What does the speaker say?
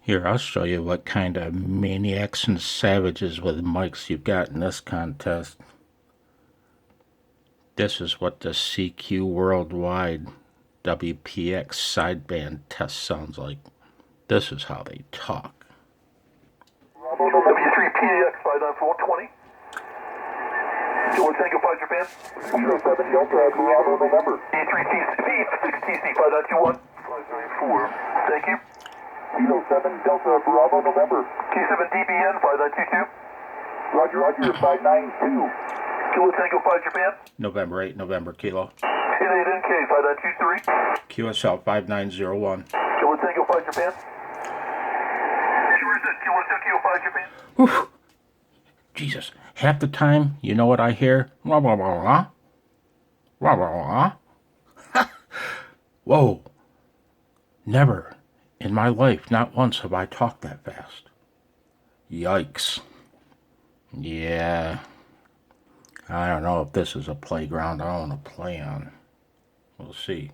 Here, I'll show you what kind of maniacs and savages with mics you've got in this contest. This is what the CQ Worldwide WPX sideband test sounds like. This is how they talk. W3PX 59420. George Tango 5 Japan. 07 Delta Bravo November. D3TC 6TC 591. 594. Thank you. 07 Delta Bravo November. T7DBN 5922. Roger, Roger, 592. Kilo Tango 5 Japan. November 8, November Kilo. 88NK 5923. QSL 5901. Kilo Tango 5 Japan. Kilo Tokyo 5 Japan. Whew. Jesus, half the time, you know what I hear? Wah, wah, wah, wah. Wah, wah, wah. Whoa. Never in my life, not once have I talked that fast. Yikes. Yeah. I don't know if this is a playground I want to play on. We'll see.